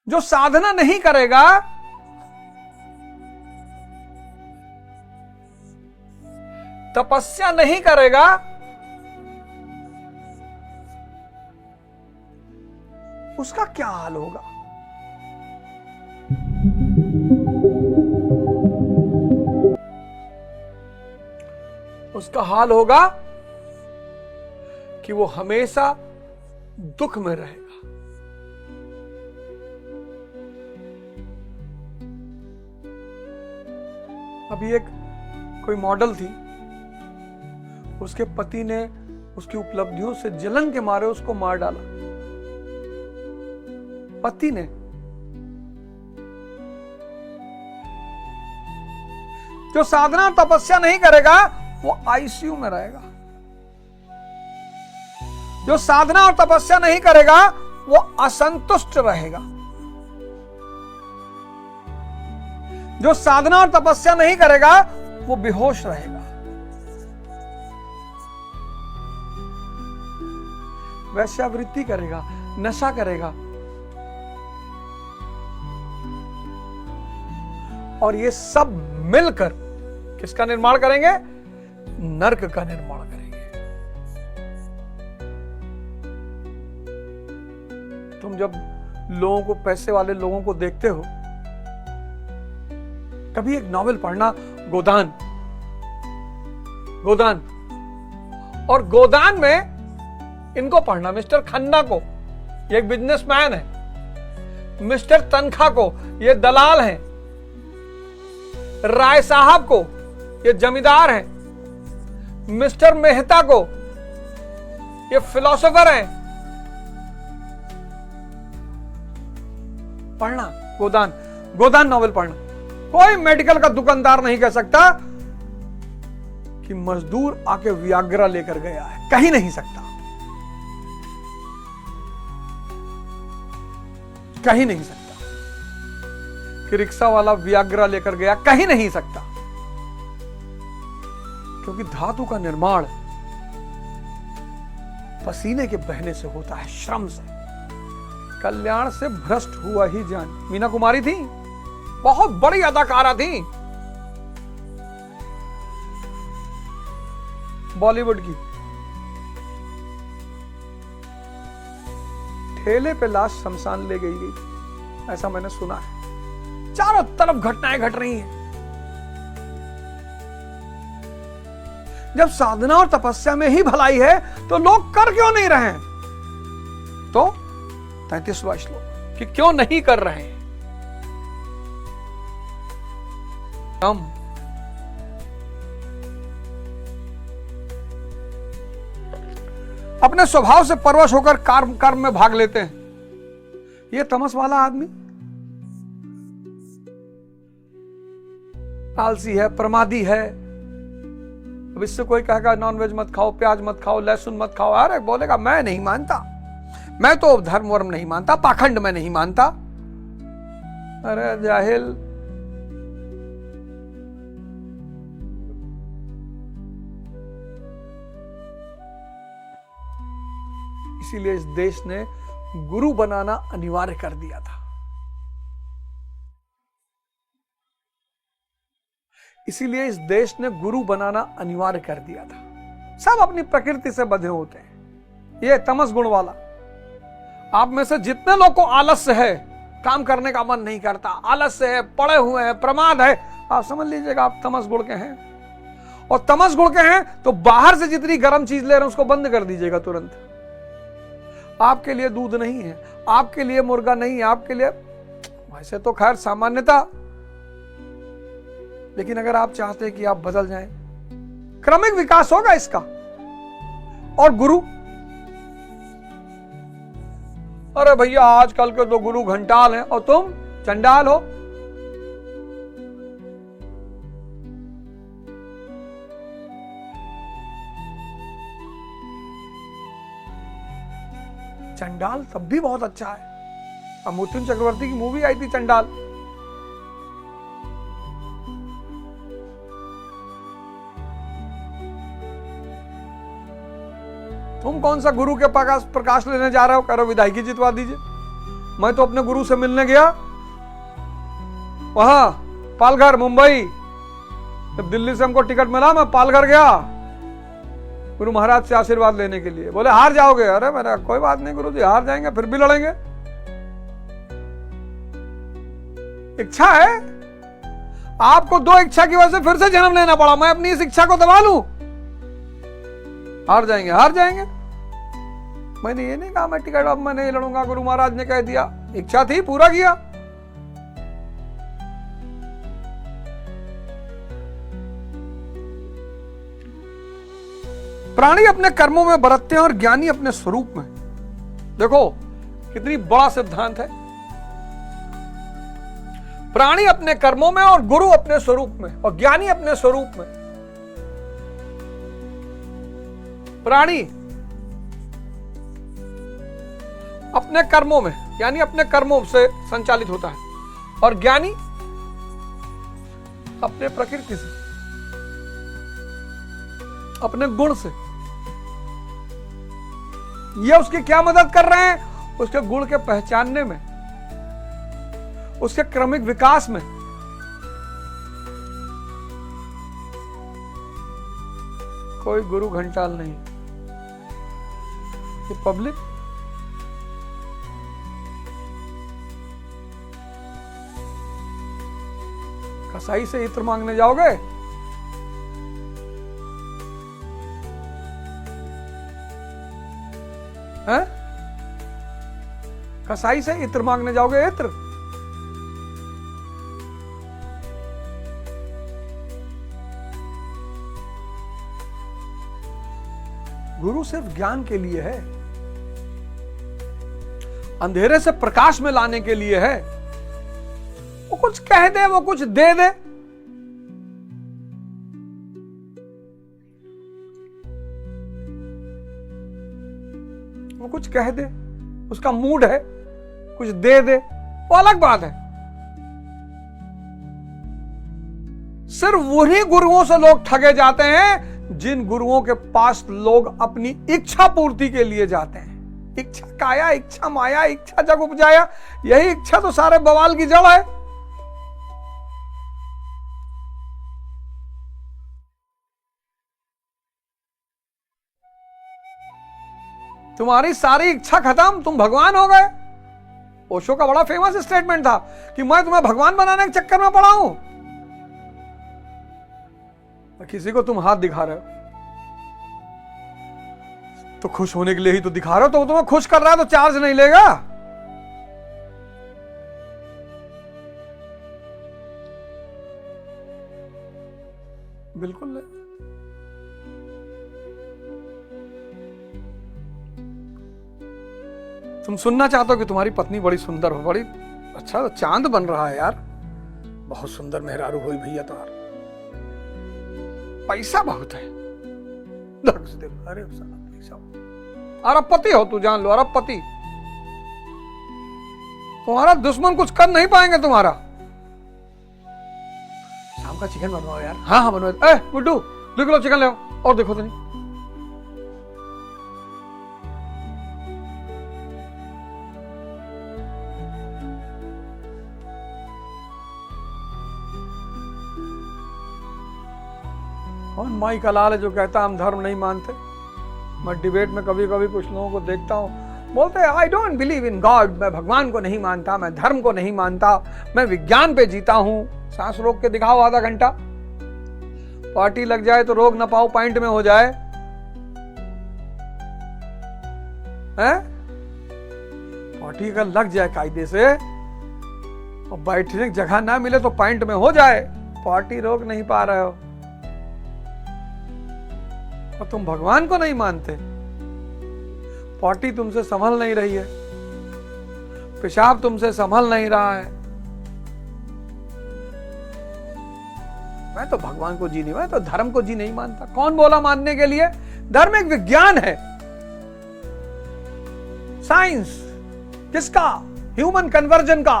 जो साधना नहीं करेगा, तपस्या नहीं करेगा, उसका क्या हाल होगा? उसका हाल होगा कि वो हमेशा दुख में रहेगा। अभी एक कोई मॉडल थी, उसके पति ने उसकी उपलब्धियों से जलन के मारे उसको मार डाला। पति ने। जो साधना तपस्या नहीं करेगा वो आईसीयू में रहेगा। जो साधना और तपस्या नहीं करेगा वो असंतुष्ट रहेगा। जो साधना और तपस्या नहीं करेगा वो बेहोश रहेगा। वैश्यावृत्ति करेगा, नशा करेगा, और ये सब मिलकर किसका निर्माण करेंगे? नरक का निर्माण करेंगे। तुम जब लोगों को, पैसे वाले लोगों को देखते हो, कभी एक नॉवेल पढ़ना, गोदान। गोदान, और गोदान में इनको पढ़ना, मिस्टर खन्ना को, ये एक बिजनेसमैन है। मिस्टर तनखा को, ये दलाल हैं। राय साहब को, ये जमींदार हैं। मिस्टर मेहता को, ये फिलोसोफर हैं। पढ़ना गोदान, गोदान नॉवेल पढ़ना। कोई मेडिकल का दुकानदार नहीं कह सकता कि मजदूर आके वियाग्रा लेकर गया है, कहीं नहीं सकता, कहीं नहीं सकता कि रिक्शा वाला वियाग्रा लेकर गया, कहीं नहीं सकता। क्योंकि धातु का निर्माण पसीने के बहने से होता है, श्रम से। कल्याण से भ्रष्ट हुआ ही जान। मीना कुमारी थी, बहुत बड़ी अदाकारा थी बॉलीवुड की। ठेले पे लाश शमशान ले गई थी, ऐसा मैंने सुना है। चारों तरफ घटनाएं घट रही हैं। जब साधना और तपस्या में ही भलाई है तो लोग कर क्यों नहीं रहे हैं? तो 33वां श्लोक कि क्यों नहीं कर रहे हैं? हम अपने स्वभाव से परवश होकर कर्म में भाग लेते हैं। ये तमस वाला आदमी आलसी है, प्रमादी है। अब इससे कोई कहेगा नॉनवेज मत खाओ, प्याज मत खाओ, लहसुन मत खाओ, अरे बोलेगा मैं नहीं मानता, मैं तो धर्म वर्म नहीं मानता, पाखंड में नहीं मानता। अरे जाहिल, इसीलिए इस देश ने गुरु बनाना अनिवार्य कर दिया था। इसीलिए इस देश ने गुरु बनाना अनिवार्य कर दिया था। सब अपनी प्रकृति से बंधे होते हैं। ये तमस गुण वाला, आप में से जितने लोग को आलस्य है, काम करने का मन नहीं करता, आलस्य है, पड़े हुए हैं, प्रमाद है, आप समझ लीजिएगा आप तमस गुण के हैं। और तमस गुण के हैं तो बाहर से जितनी गर्म चीज ले रहे हैं उसको बंद कर दीजिएगा तुरंत। आपके लिए दूध नहीं है, आपके लिए मुर्गा नहीं है, आपके लिए वैसे तो खैर सामान्यता, लेकिन अगर आप चाहते हैं कि आप बदल जाएं, क्रमिक विकास होगा इसका। और गुरु, अरे भैया आजकल के तो गुरु घंटाल हैं और तुम चंडाल हो। चंडाल तब भी बहुत अच्छा है। अब मिथुन चक्रवर्ती की मूवी आई थी चंडाल, तुम कौन सा गुरु के प्रकाश लेने जा रहे हो? करो विधायकी जितवा दीजिए। मैं तो अपने गुरु से मिलने गया वहां पालघर मुंबई, जब दिल्ली से हमको टिकट मिला मैं पालघर गया गुरु महाराज से आशीर्वाद लेने के लिए। बोले हार जाओगे। अरे मैंने कोई बात नहीं गुरु जी, हार जाएंगे फिर भी लड़ेंगे। इच्छा है, आपको 2 इच्छा की वजह से फिर से जन्म लेना पड़ा। मैं अपनी इस इच्छा को दबा लूं, हार जाएंगे हार जाएंगे। मैंने ये नहीं कहा मैं टिकट अब मैं नहीं लड़ूंगा, गुरु महाराज ने कह दिया, इच्छा थी पूरा किया। प्राणी अपने कर्मों में बरतते हैं और ज्ञानी अपने स्वरूप में। देखो कितनी बड़ा सिद्धांत है। प्राणी अपने कर्मों में और गुरु अपने स्वरूप में और ज्ञानी अपने स्वरूप में। प्राणी अपने कर्मों में यानी अपने कर्मों से संचालित होता है और ज्ञानी अपने प्रकृति से, अपने गुण से। ये उसकी क्या मदद कर रहे हैं? उसके गुण के पहचानने में, उसके क्रमिक विकास में। कोई गुरु घंटाल नहीं, ये पब्लिक कसाई से इत्र मांगने जाओगे? हैं? कसाई से इत्र मांगने जाओगे? इत्र गुरु सिर्फ ज्ञान के लिए है, अंधेरे से प्रकाश में लाने के लिए है। वो कुछ कह दे, वो कुछ दे दे, वो कुछ कह दे, उसका मूड है, कुछ दे दे, वो अलग बात है। सिर्फ वही गुरुओं से लोग ठगे जाते हैं जिन गुरुओं के पास लोग अपनी इच्छा पूर्ति के लिए जाते हैं। इच्छा काया, इच्छा माया, इच्छा जग उपजाया। यही इच्छा तो सारे बवाल की जड़ है। तुम्हारी सारी इच्छा खत्म, तुम भगवान हो गए। ओशो का बड़ा फेमस स्टेटमेंट था कि मैं तुम्हें भगवान बनाने के चक्कर में पड़ा हूं। किसी को तुम हाथ दिखा रहे हो तो खुश होने के लिए ही तो दिखा रहे हो, तो वो तुम्हें खुश कर रहा है तो चार्ज नहीं लेगा। बिल्कुल नहीं। तुम सुनना चाहते हो कि तुम्हारी पत्नी बड़ी सुंदर हो, बड़ी अच्छा तो चांद बन रहा है यार, बहुत सुंदर मेहरारू हुई भैया तुम्हारा, पैसा बहुत है। अरे पैसा, अरबपति हो तू, जान लो अरबपति। तुम्हारा दुश्मन कुछ कर नहीं पाएंगे तुम्हारा। शाम का चिकन बनवाओ यार। हाँ हाँ बनवाओ। ए गुड्डू 2 किलो चिकन ले आओ। और देखो तो नहीं, कौन माई का लाल है जो कहता हम धर्म नहीं मानते। मैं डिबेट में कभी कभी कुछ लोगों को देखता हूं, बोलते हैं I don't believe in God, मैं भगवान को नहीं मानता, मैं धर्म को नहीं मानता, मैं विज्ञान पे जीता हूं। सांस रोक के दिखाओ आधा घंटा, पार्टी लग जाए तो रोक ना पाओ, पॉइंट में हो जाए। हैं? पार्टी अगर लग जाए कायदे से और बैठने की जगह ना मिले तो पॉइंट में हो जाए, पार्टी रोक नहीं पा रहे हो और तुम भगवान को नहीं मानते। पार्टी तुमसे संभल नहीं रही है, पेशाब तुमसे संभल नहीं रहा है। मैं तो भगवान को जी नहीं, मैं तो धर्म को जी नहीं मानता। कौन बोला मानने के लिए? धर्म एक विज्ञान है, साइंस। किसका? ह्यूमन कन्वर्जन का,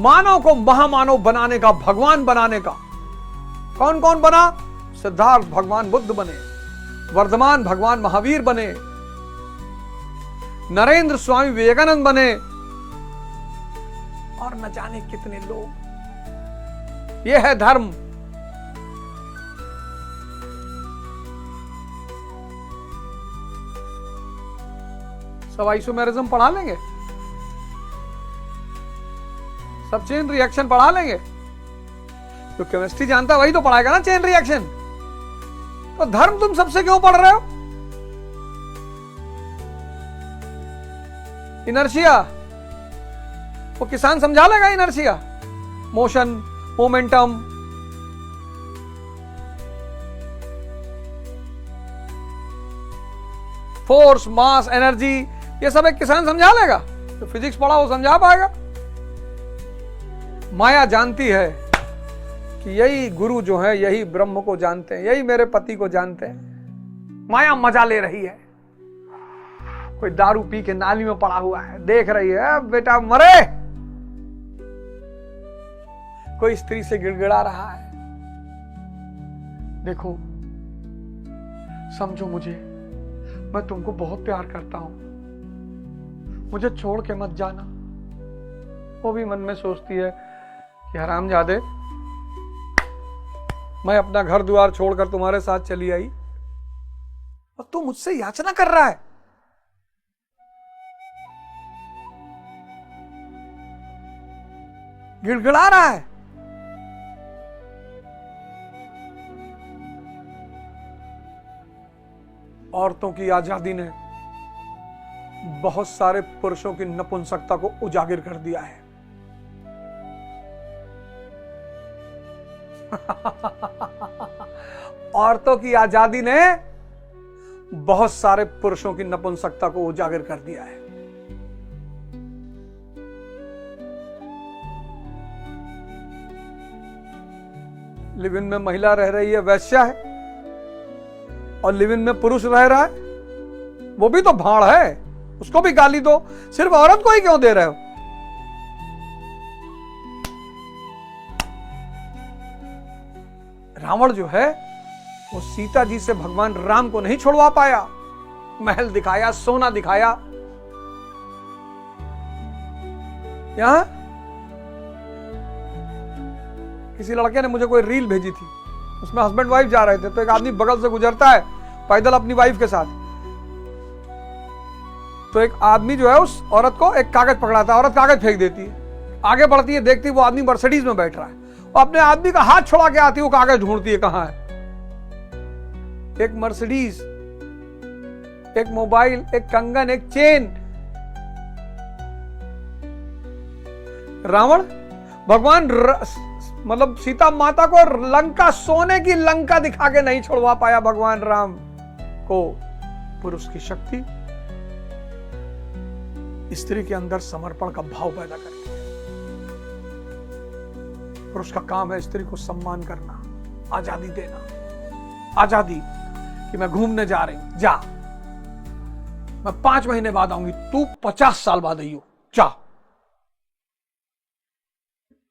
मानव को महामानव बनाने का, भगवान बनाने का। कौन कौन बना? सिद्धार्थ भगवान बुद्ध बने, वर्धमान भगवान महावीर बने, नरेंद्र स्वामी विवेकानंद बने, और न जाने कितने लोग। यह है धर्म। सब आइसोमेरिज्म पढ़ा लेंगे, सब चेन रिएक्शन पढ़ा लेंगे। जो केमिस्ट्री जानता है वही तो पढ़ाएगा ना चेन रिएक्शन। तो धर्म तुम सबसे क्यों पढ़ रहे हो? इनर्शिया, वो किसान समझा लेगा इनर्शिया, मोशन, मोमेंटम। फोर्स, मास, एनर्जी, ये सब एक किसान समझा लेगा। तो फिजिक्स पढ़ा वो समझा पाएगा? माया जानती है कि यही गुरु जो है यही ब्रह्म को जानते हैं, यही मेरे पति को जानते हैं। माया मजा ले रही है। कोई दारू पी के नाली में पड़ा हुआ है, देख रही है बेटा मरे। कोई स्त्री से गिड़गिड़ा रहा है, देखो समझो मुझे, मैं तुमको बहुत प्यार करता हूं, मुझे छोड़ के मत जाना। वो भी मन में सोचती है कि हरामजादे, मैं अपना घर द्वार छोड़कर तुम्हारे साथ चली आई और तू मुझसे याचना कर रहा है। गिड़गिड़ा रहा है। औरतों की आजादी ने बहुत सारे पुरुषों की नपुंसकता को उजागर कर दिया है। औरतों की आजादी ने बहुत सारे पुरुषों की नपुंसकता को उजागर कर दिया है। लिव इन में महिला रह रही है, वैश्या है, और लिव इन में पुरुष रह रहा है, वो भी तो भाड़ है, उसको भी गाली दो। सिर्फ औरत को ही क्यों दे रहे हो? रावण जो है वो सीता जी से भगवान राम को नहीं छुड़वा पाया। महल दिखाया, सोना दिखाया। यहां किसी लड़के ने मुझे कोई रील भेजी थी, उसमें हस्बैंड वाइफ जा रहे थे, तो एक आदमी बगल से गुजरता है पैदल अपनी वाइफ के साथ। तो एक आदमी जो है उस औरत को एक कागज पकड़ाता है, औरत कागज फेंक देती है, आगे बढ़ती है, देखती है वो आदमी मर्सिडीज में बैठ रहा है, और अपने आदमी का हाथ छोड़ा के आती है, वो कागज ढूंढती है कहां है। एक मर्सिडीज, एक मोबाइल, एक कंगन, एक चेन। रावण भगवान मतलब सीता माता को लंका, सोने की लंका दिखा के नहीं छुड़वा पाया भगवान राम को। पुरुष की शक्ति स्त्री के अंदर समर्पण का भाव पैदा करती है। पुरुष का काम है स्त्री को सम्मान करना, आजादी देना। आजादी कि मैं घूमने जा रही हूं, जा, मैं 5 महीने बाद आऊंगी, तू 50 साल बाद आई हो, जा।